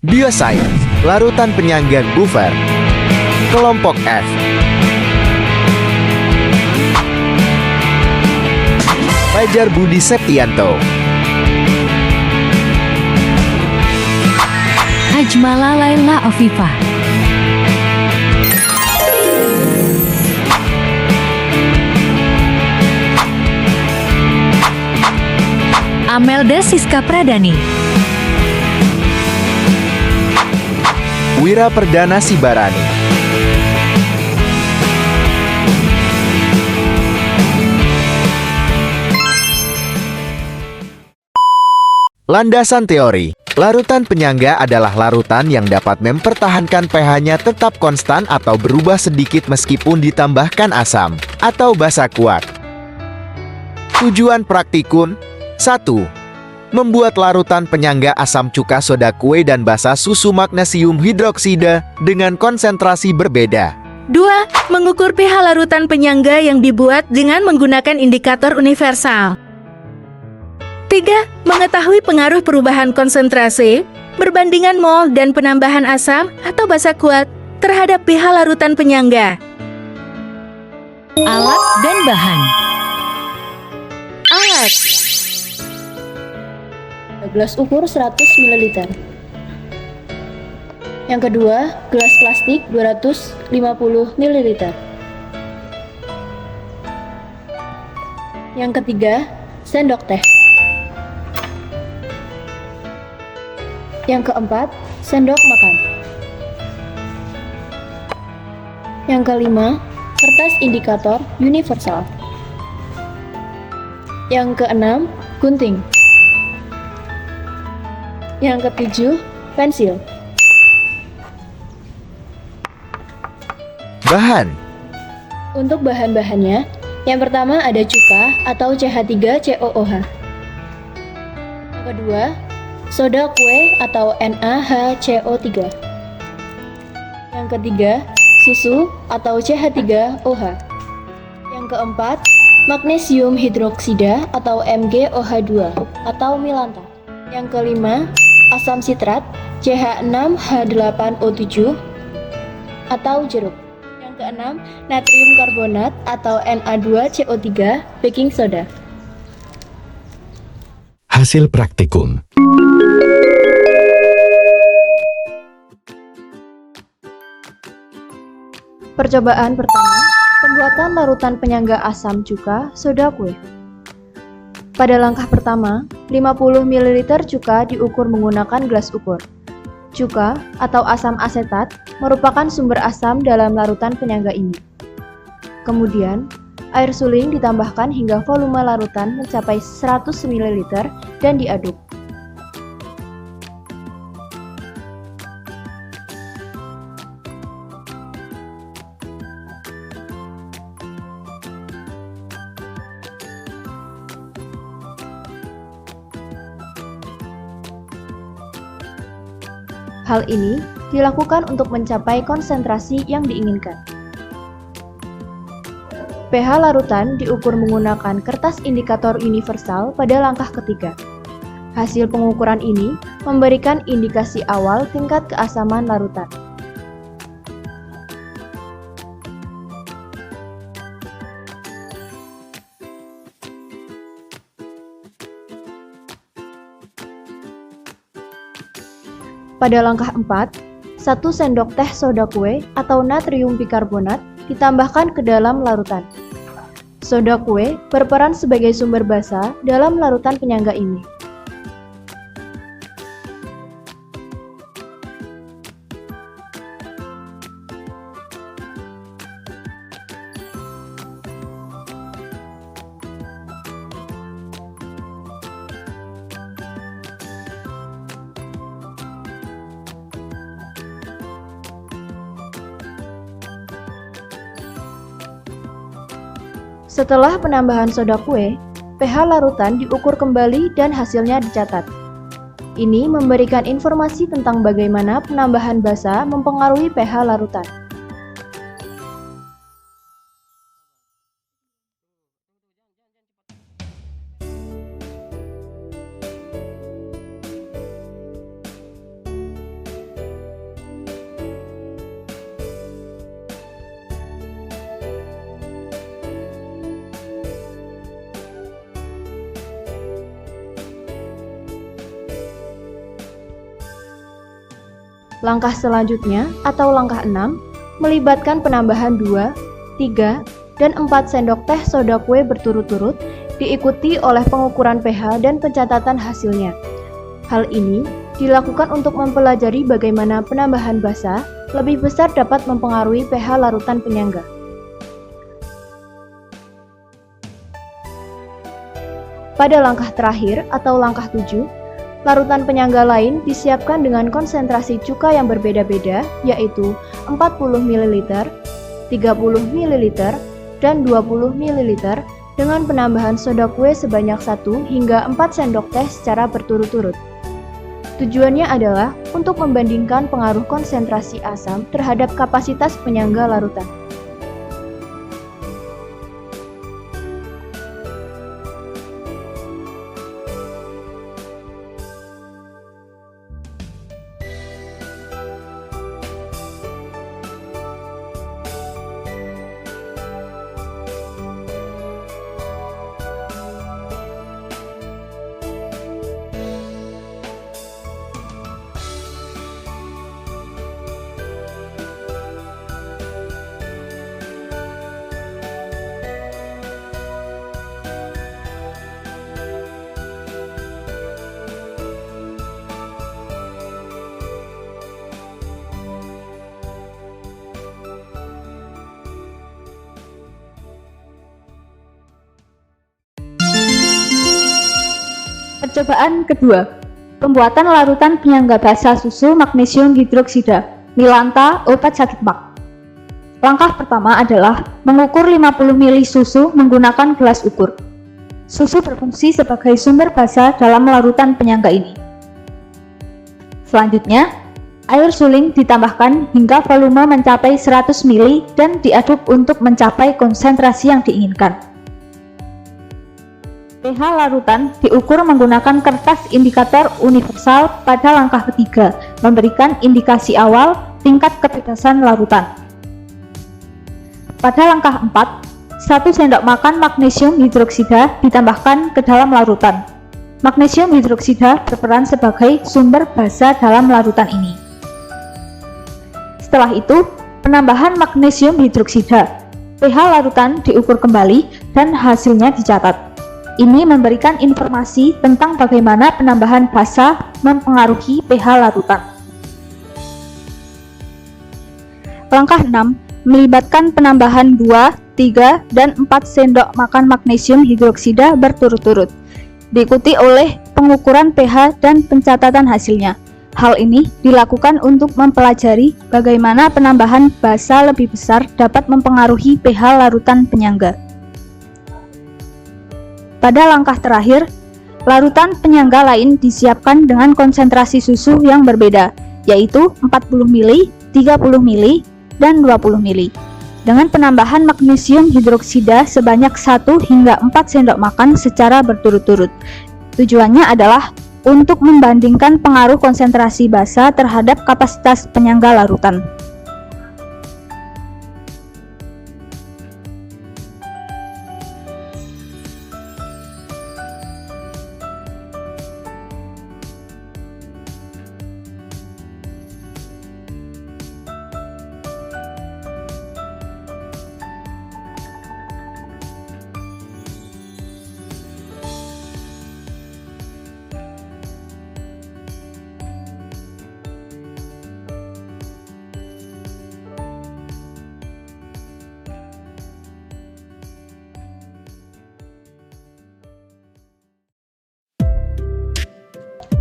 Bioscience, larutan penyangga buffer. Kelompok F. Fajar Budi Septianto. Hajmala Laila Afifah. Amelda Siska Pradani. Wira Perdana Sibarani. Landasan teori. Larutan penyangga adalah larutan yang dapat mempertahankan pH-nya tetap konstan atau berubah sedikit meskipun ditambahkan asam atau basa kuat. Tujuan praktikum 1. Membuat larutan penyangga asam cuka soda kue dan basa susu magnesium hidroksida dengan konsentrasi berbeda. 2. Mengukur pH larutan penyangga yang dibuat dengan menggunakan indikator universal. 3. Mengetahui pengaruh perubahan konsentrasi, perbandingan mol dan penambahan asam atau basa kuat terhadap pH larutan penyangga. Alat dan bahan. Alat. Gelas ukur 100 ml. Yang kedua, gelas plastik 250 ml. Yang ketiga, sendok teh. Yang keempat, sendok makan. Yang kelima, kertas indikator universal. Yang keenam, gunting. Yang ketujuh, pensil. Bahan. Untuk bahan-bahannya, yang pertama ada cuka atau CH3COOH. Yang kedua, soda kue atau NaHCO3. Yang ketiga, susu atau CH3OH. Yang keempat, magnesium hidroksida atau MgOH2 atau milanta. Yang kelima, asam sitrat CH6H8O7 atau jeruk. Yang keenam, natrium karbonat atau Na2CO3 baking soda. Hasil praktikum. Percobaan pertama, pembuatan larutan penyangga asam cuka soda kue. Pada langkah pertama, 50 ml cuka diukur menggunakan gelas ukur. Cuka atau asam asetat merupakan sumber asam dalam larutan penyangga ini. Kemudian, air suling ditambahkan hingga volume larutan mencapai 100 ml dan diaduk. Hal ini dilakukan untuk mencapai konsentrasi yang diinginkan. pH larutan diukur menggunakan kertas indikator universal pada langkah ketiga. Hasil pengukuran ini memberikan indikasi awal tingkat keasaman larutan. Pada langkah 4, 1 sendok teh soda kue atau natrium bikarbonat ditambahkan ke dalam larutan. Soda kue berperan sebagai sumber basa dalam larutan penyangga ini. Setelah penambahan soda kue, pH larutan diukur kembali dan hasilnya dicatat. Ini memberikan informasi tentang bagaimana penambahan basa mempengaruhi pH larutan. Langkah selanjutnya atau langkah 6 melibatkan penambahan 2, 3, dan 4 sendok teh soda kue berturut-turut diikuti oleh pengukuran pH dan pencatatan hasilnya. Hal ini dilakukan untuk mempelajari bagaimana penambahan basa lebih besar dapat mempengaruhi pH larutan penyangga. Pada langkah terakhir atau langkah 7, larutan penyangga lain disiapkan dengan konsentrasi cuka yang berbeda-beda, yaitu 40 ml, 30 ml, dan 20 ml dengan penambahan soda kue sebanyak 1 hingga 4 sendok teh secara berturut-turut. Tujuannya adalah untuk membandingkan pengaruh konsentrasi asam terhadap kapasitas penyangga larutan. Percobaan kedua, pembuatan larutan penyangga basa susu magnesium hidroksida, Milanta, obat sakit mak. Langkah pertama adalah mengukur 50 ml susu menggunakan gelas ukur. Susu berfungsi sebagai sumber basa dalam larutan penyangga ini. Selanjutnya, air suling ditambahkan hingga volume mencapai 100 ml dan diaduk untuk mencapai konsentrasi yang diinginkan. pH larutan diukur menggunakan kertas indikator universal pada langkah ketiga, memberikan indikasi awal tingkat kepedasan larutan. Pada langkah 4, 1 sendok makan magnesium hidroksida ditambahkan ke dalam larutan. Magnesium hidroksida berperan sebagai sumber basa dalam larutan ini. Setelah itu, penambahan magnesium hidroksida. pH larutan diukur kembali dan hasilnya dicatat. Ini memberikan informasi tentang bagaimana penambahan basa mempengaruhi pH larutan. Langkah 6 melibatkan penambahan 2, 3, dan 4 sendok makan magnesium hidroksida berturut-turut, diikuti oleh pengukuran pH dan pencatatan hasilnya. Hal ini dilakukan untuk mempelajari bagaimana penambahan basa lebih besar dapat mempengaruhi pH larutan penyangga. Pada langkah terakhir, larutan penyangga lain disiapkan dengan konsentrasi susu yang berbeda, yaitu 40 ml, 30 ml, dan 20 ml, dengan penambahan magnesium hidroksida sebanyak 1 hingga 4 sendok makan secara berturut-turut. Tujuannya adalah untuk membandingkan pengaruh konsentrasi basa terhadap kapasitas penyangga larutan.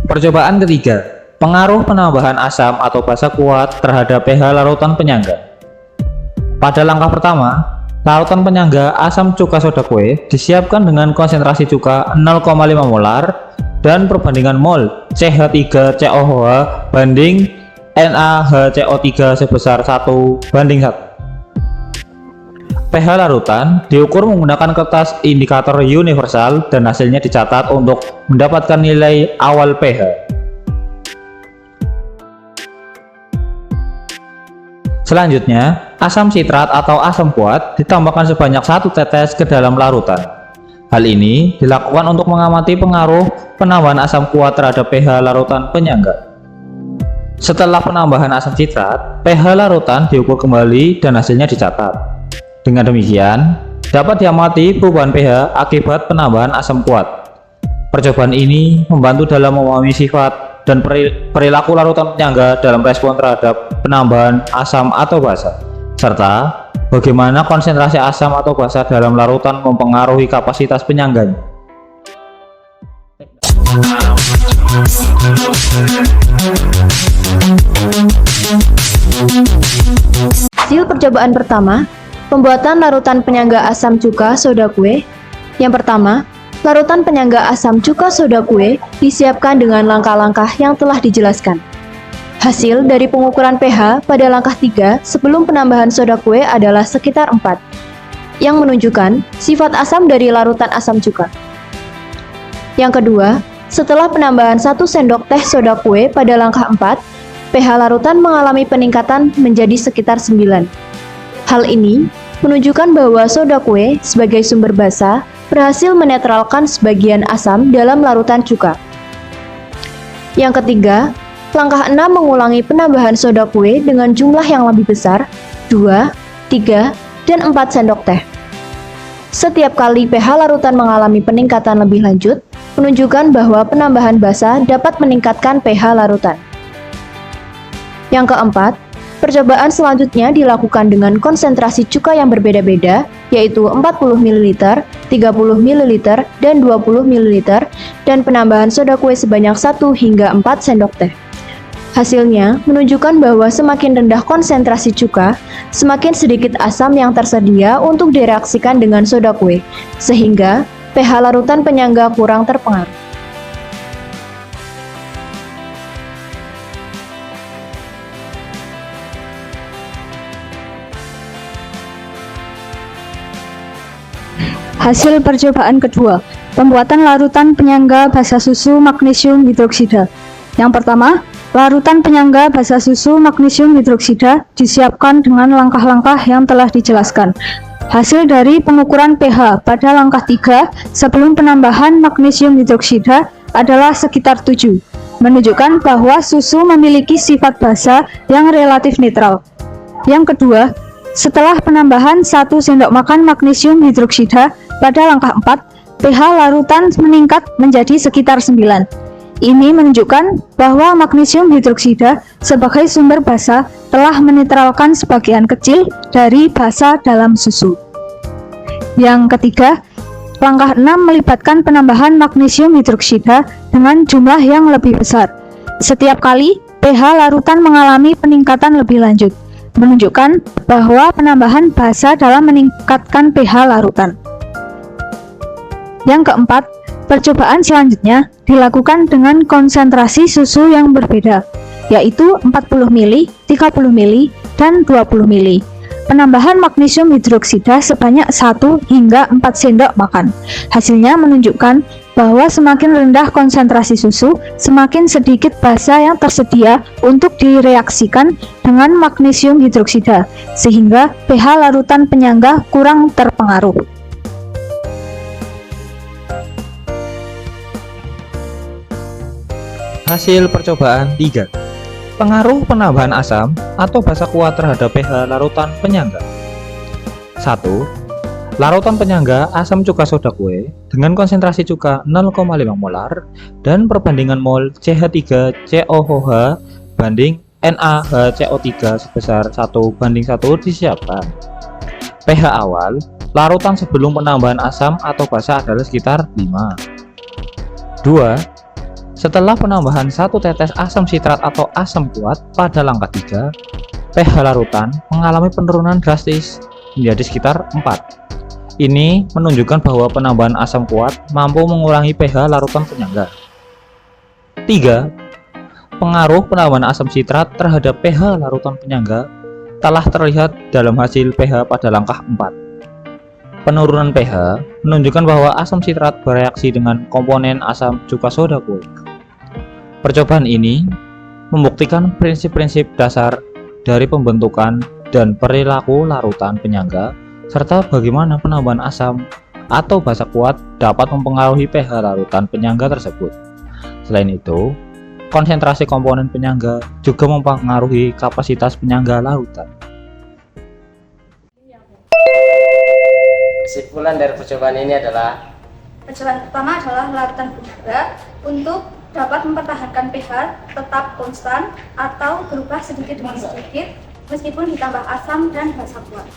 Percobaan ketiga, pengaruh penambahan asam atau basa kuat terhadap pH larutan penyangga. Pada langkah pertama, larutan penyangga asam cuka soda kue disiapkan dengan konsentrasi cuka 0,5 molar dan perbandingan mol CH3COOH banding NaHCO3 sebesar 1:1. pH larutan diukur menggunakan kertas indikator universal dan hasilnya dicatat untuk mendapatkan nilai awal pH. Selanjutnya, asam sitrat atau asam kuat ditambahkan sebanyak 1 tetes ke dalam larutan. Hal ini dilakukan untuk mengamati pengaruh penambahan asam kuat terhadap pH larutan penyangga. Setelah penambahan asam citrat, pH larutan diukur kembali dan hasilnya dicatat. Dengan demikian, dapat diamati perubahan pH akibat penambahan asam kuat. Percobaan ini membantu dalam memahami sifat dan perilaku larutan penyangga dalam respon terhadap penambahan asam atau basa, serta bagaimana konsentrasi asam atau basa dalam larutan mempengaruhi kapasitas penyangganya. Hasil percobaan pertama, pembuatan larutan penyangga asam cuka soda kue. Yang pertama, larutan penyangga asam cuka soda kue disiapkan dengan langkah-langkah yang telah dijelaskan. Hasil dari pengukuran pH pada langkah 3 sebelum penambahan soda kue adalah sekitar 4, yang menunjukkan sifat asam dari larutan asam cuka. Yang kedua, setelah penambahan 1 sendok teh soda kue pada langkah 4, pH larutan mengalami peningkatan menjadi sekitar 9. Hal ini menunjukkan bahwa soda kue sebagai sumber basa berhasil menetralkan sebagian asam dalam larutan cuka. Yang ketiga, langkah 6 mengulangi penambahan soda kue dengan jumlah yang lebih besar, 2, 3, dan 4 sendok teh. Setiap kali pH larutan mengalami peningkatan lebih lanjut, menunjukkan bahwa penambahan basa dapat meningkatkan pH larutan. Yang keempat, percobaan selanjutnya dilakukan dengan konsentrasi cuka yang berbeda-beda, yaitu 40 ml, 30 ml, dan 20 ml, dan penambahan soda kue sebanyak 1 hingga 4 sendok teh. Hasilnya menunjukkan bahwa semakin rendah konsentrasi cuka, semakin sedikit asam yang tersedia untuk direaksikan dengan soda kue, sehingga pH larutan penyangga kurang terpengaruh. Hasil percobaan kedua, pembuatan larutan penyangga basa susu magnesium hidroksida. Yang pertama, larutan penyangga basa susu magnesium hidroksida disiapkan dengan langkah-langkah yang telah dijelaskan. Hasil dari pengukuran pH pada langkah 3 sebelum penambahan magnesium hidroksida adalah sekitar 7, menunjukkan bahwa susu memiliki sifat basa yang relatif netral. Yang kedua, setelah penambahan 1 sendok makan magnesium hidroksida pada langkah 4, pH larutan meningkat menjadi sekitar 9. Ini menunjukkan bahwa magnesium hidroksida sebagai sumber basa telah menetralkan sebagian kecil dari basa dalam susu. Yang ketiga, langkah 6 melibatkan penambahan magnesium hidroksida dengan jumlah yang lebih besar. Setiap kali, pH larutan mengalami peningkatan lebih lanjut, menunjukkan bahwa penambahan basa dalam meningkatkan pH larutan. Yang keempat, percobaan selanjutnya dilakukan dengan konsentrasi susu yang berbeda, yaitu 40 ml, 30 ml, dan 20 ml. Penambahan magnesium hidroksida sebanyak 1 hingga 4 sendok makan. Hasilnya menunjukkan bahwa semakin rendah konsentrasi susu, semakin sedikit basa yang tersedia untuk direaksikan dengan magnesium hidroksida, sehingga pH larutan penyangga kurang terpengaruh. Hasil percobaan 3. Pengaruh penambahan asam atau basa kuat terhadap pH larutan penyangga. 1. Larutan penyangga asam cuka soda kue dengan konsentrasi cuka 0,5 molar dan perbandingan mol CH3COOH banding NaHCO3 sebesar 1:1 disiapkan. pH awal larutan sebelum penambahan asam atau basa adalah sekitar 5. 2. Setelah penambahan 1 tetes asam sitrat atau asam kuat pada langkah 3, pH larutan mengalami penurunan drastis menjadi sekitar 4. Ini menunjukkan bahwa penambahan asam kuat mampu mengurangi pH larutan penyangga. 3. Pengaruh penambahan asam sitrat terhadap pH larutan penyangga telah terlihat dalam hasil pH pada langkah 4. Penurunan pH menunjukkan bahwa asam sitrat bereaksi dengan komponen asam cuka soda kue. Percobaan ini membuktikan prinsip-prinsip dasar dari pembentukan dan perilaku larutan penyangga, serta bagaimana penambahan asam atau basa kuat dapat mempengaruhi pH larutan penyangga tersebut. Selain itu, konsentrasi komponen penyangga juga mempengaruhi kapasitas penyangga larutan. Kesimpulan dari percobaan ini adalah Percobaan pertama adalah larutan penyangga untuk dapat mempertahankan pH tetap konstan atau berubah sedikit demi sedikit meskipun ditambah asam dan basa kuat.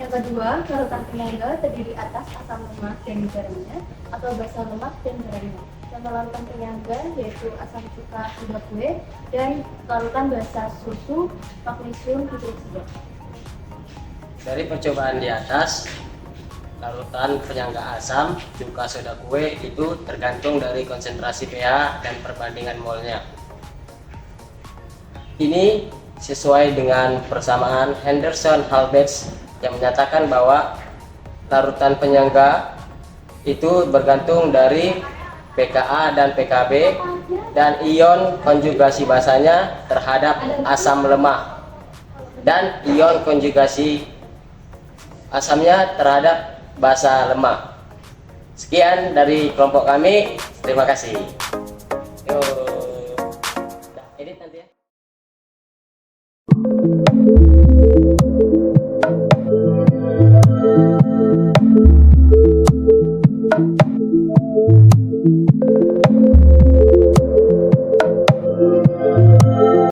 Yang kedua, larutan penyangga terdiri atas asam lemak dan garamnya atau basa lemak dan garamnya. Contoh larutan penyangga yaitu asam cuka soda kue dan larutan basa susu magnesium hidroksida. dari percobaan di atas, larutan penyangga asam cuka soda kue itu tergantung dari konsentrasi pH dan perbandingan molnya. Ini sesuai dengan persamaan Henderson-Halbach yang menyatakan bahwa larutan penyangga itu bergantung dari pKa dan pKb dan ion konjugasi basanya terhadap asam lemah dan ion konjugasi asamnya terhadap basa lemah. Sekian dari kelompok kami, terima kasih. Yo. Edit nanti ya.